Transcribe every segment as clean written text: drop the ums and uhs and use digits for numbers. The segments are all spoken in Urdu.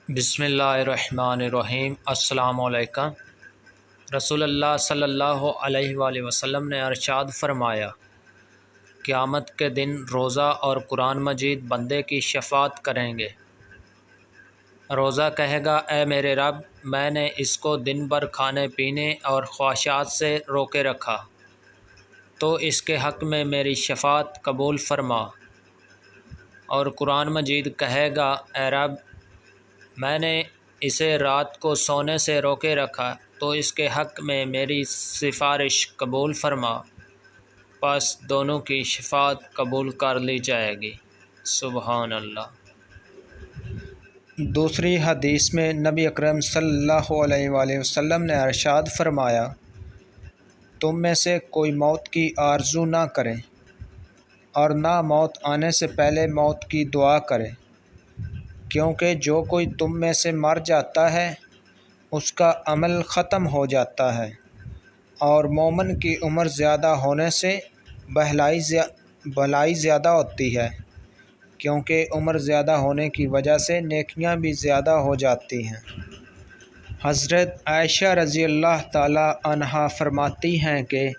بسم اللہ الرحمن الرحیم۔ السلام علیکم۔ رسول اللہ صلی اللہ علیہ وآلہ وسلم نے ارشاد فرمایا، قیامت کے دن روزہ اور قرآن مجید بندے کی شفاعت کریں گے۔ روزہ کہے گا، اے میرے رب، میں نے اس کو دن بھر کھانے پینے اور خواہشات سے روکے رکھا، تو اس کے حق میں میری شفاعت قبول فرما۔ اور قرآن مجید کہے گا، اے رب، میں نے اسے رات کو سونے سے روکے رکھا، تو اس کے حق میں میری سفارش قبول فرما۔ پس دونوں کی شفاعت قبول کر لی جائے گی۔ سبحان اللہ۔ دوسری حدیث میں نبی اکرم صلی اللہ علیہ وآلہ وسلم نے ارشاد فرمایا، تم میں سے کوئی موت کی آرزو نہ کرے اور نہ موت آنے سے پہلے موت کی دعا کرے، کیونکہ جو کوئی تم میں سے مر جاتا ہے اس کا عمل ختم ہو جاتا ہے، اور مومن کی عمر زیادہ ہونے سے بھلائی زیادہ ہوتی ہے، کیونکہ عمر زیادہ ہونے کی وجہ سے نیکیاں بھی زیادہ ہو جاتی ہیں۔ حضرت عائشہ رضی اللہ تعالی عنہا فرماتی ہیں کہ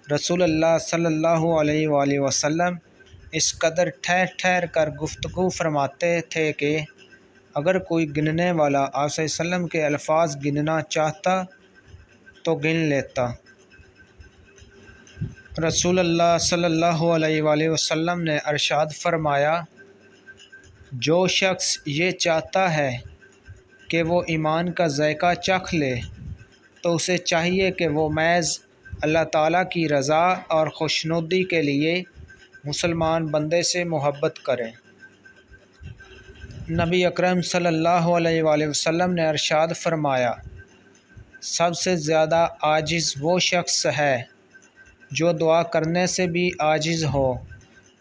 رسول اللہ صلی اللہ علیہ وآلہ وسلم اس قدر ٹھہر ٹھہر کر گفتگو فرماتے تھے کہ اگر کوئی گننے والا آپ صلی اللہ علیہ وسلم کے الفاظ گننا چاہتا تو گن لیتا۔ رسول اللہ صلی اللہ علیہ وآلہ وسلم نے ارشاد فرمایا، جو شخص یہ چاہتا ہے کہ وہ ایمان کا ذائقہ چکھ لے تو اسے چاہیے کہ وہ محض اللہ تعالیٰ کی رضا اور خوشنودی کے لیے مسلمان بندے سے محبت کرے۔ نبی اکرم صلی اللہ علیہ وآلہ وسلم نے ارشاد فرمایا، سب سے زیادہ عاجز وہ شخص ہے جو دعا کرنے سے بھی عاجز ہو،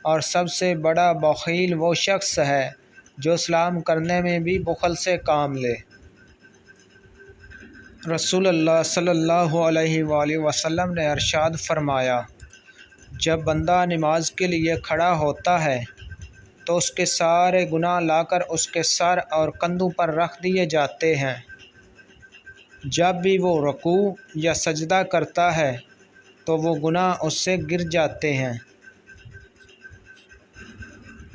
اور سب سے بڑا بخیل وہ شخص ہے جو سلام کرنے میں بھی بخل سے کام لے۔ رسول اللہ صلی اللہ علیہ وآلہ وسلم نے ارشاد فرمایا، جب بندہ نماز کے لیے کھڑا ہوتا ہے تو اس کے سارے گناہ لا کر اس کے سر اور کندھوں پر رکھ دیے جاتے ہیں۔ جب بھی وہ رکوع یا سجدہ کرتا ہے تو وہ گناہ اس سے گر جاتے ہیں۔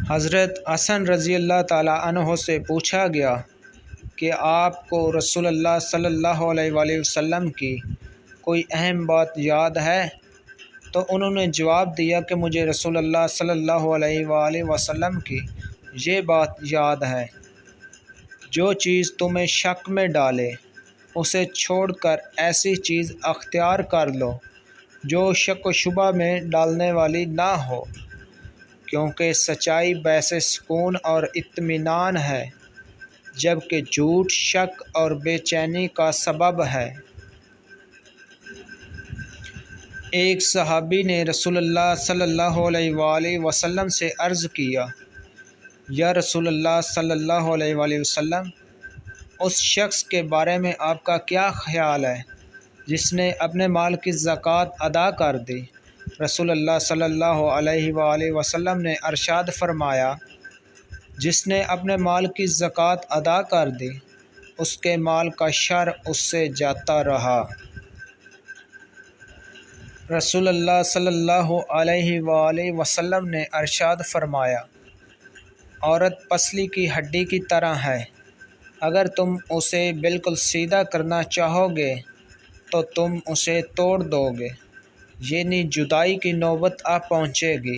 حضرت حسن رضی اللہ تعالی عنہ سے پوچھا گیا کہ آپ کو رسول اللہ صلی اللہ علیہ وآلہ وسلم کی کوئی اہم بات یاد ہے؟ تو انہوں نے جواب دیا کہ مجھے رسول اللہ صلی اللہ علیہ وآلہ وسلم کی یہ بات یاد ہے، جو چیز تمہیں شک میں ڈالے اسے چھوڑ کر ایسی چیز اختیار کر لو جو شک و شبہ میں ڈالنے والی نہ ہو، کیونکہ سچائی باعث سکون اور اطمینان ہے، جبکہ جھوٹ شک اور بے چینی کا سبب ہے۔ ایک صحابی نے رسول اللہ صلی اللہ علیہ وآلہ وسلم سے عرض کیا، یا رسول اللہ صلی اللہ علیہ وآلہ وسلم، اس شخص کے بارے میں آپ کا کیا خیال ہے جس نے اپنے مال کی زکوٰۃ ادا کر دی؟ رسول اللہ صلی اللہ علیہ وآلہ وسلم نے ارشاد فرمایا، جس نے اپنے مال کی زکوٰۃ ادا کر دی اس کے مال کا شر اس سے جاتا رہا۔ رسول اللہ صلی اللہ علیہ وآلہ وسلم نے ارشاد فرمایا، عورت پسلی کی ہڈی کی طرح ہے، اگر تم اسے بالکل سیدھا کرنا چاہو گے تو تم اسے توڑ دو گے، یعنی جدائی کی نوبت آ پہنچے گی،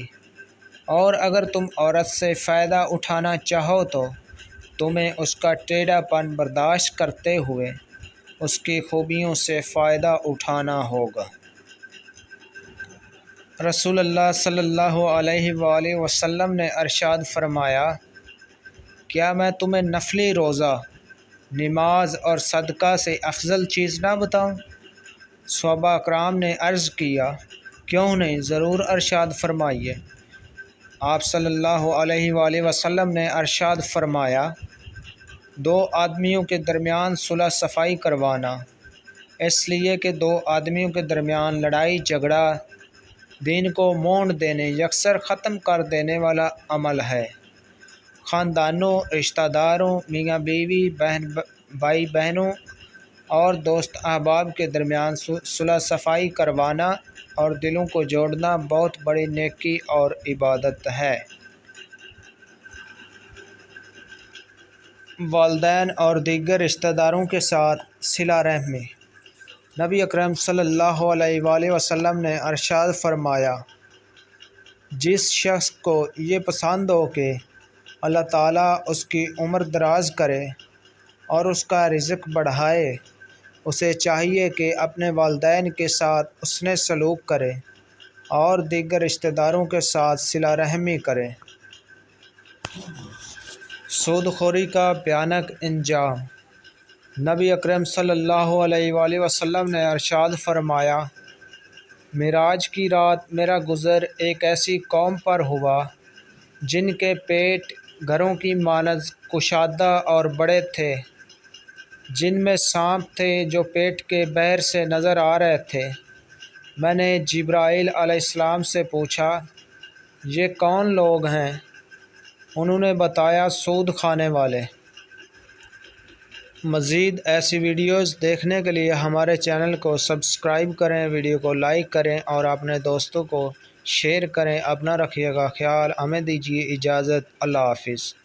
اور اگر تم عورت سے فائدہ اٹھانا چاہو تو تمہیں اس کا ٹیڑھا پن برداشت کرتے ہوئے اس کی خوبیوں سے فائدہ اٹھانا ہوگا۔ رسول اللہ صلی اللہ علیہ وآلہ وسلم نے ارشاد فرمایا، کیا میں تمہیں نفلی روزہ، نماز اور صدقہ سے افضل چیز نہ بتاؤں؟ صحابہ اکرام نے عرض کیا، کیوں نہیں، ضرور ارشاد فرمائیے۔ آپ صلی اللہ علیہ وآلہ وسلم نے ارشاد فرمایا، دو آدمیوں کے درمیان صلح صفائی کروانا، اس لیے کہ دو آدمیوں کے درمیان لڑائی جھگڑا دین کو مونڈ دینے، یکسر ختم کر دینے والا عمل ہے، خاندانوں، رشتہ داروں، میاں بیوی، بھائی بہنوں اور دوست احباب کے درمیان صلح صفائی کروانا اور دلوں کو جوڑنا بہت بڑی نیکی اور عبادت ہے۔ والدین اور دیگر رشتہ داروں کے ساتھ صلہ رحمی۔ نبی اکرم صلی اللہ علیہ وآلہ وسلم نے ارشاد فرمایا، جس شخص کو یہ پسند ہو کہ اللہ تعالیٰ اس کی عمر دراز کرے اور اس کا رزق بڑھائے، اسے چاہیے کہ اپنے والدین کے ساتھ حسن سلوک کرے اور دیگر رشتہ داروں کے ساتھ صلہ رحمی کرے۔ سود خوری کا بھیانک انجام۔ نبی اکرم صلی اللہ علیہ وآلہ وسلم نے ارشاد فرمایا، معراج کی رات میرا گزر ایک ایسی قوم پر ہوا جن کے پیٹ گھروں کی مانند کشادہ اور بڑے تھے، جن میں سانپ تھے جو پیٹ کے بہر سے نظر آ رہے تھے۔ میں نے جبرائیل علیہ السلام سے پوچھا، یہ کون لوگ ہیں؟ انہوں نے بتایا، سود کھانے والے۔ مزید ایسی ویڈیوز دیکھنے کے لیے ہمارے چینل کو سبسکرائب کریں، ویڈیو کو لائک کریں اور اپنے دوستوں کو شیئر کریں۔ اپنا رکھیے گا خیال۔ ہمیں دیجیے اجازت۔ اللہ حافظ۔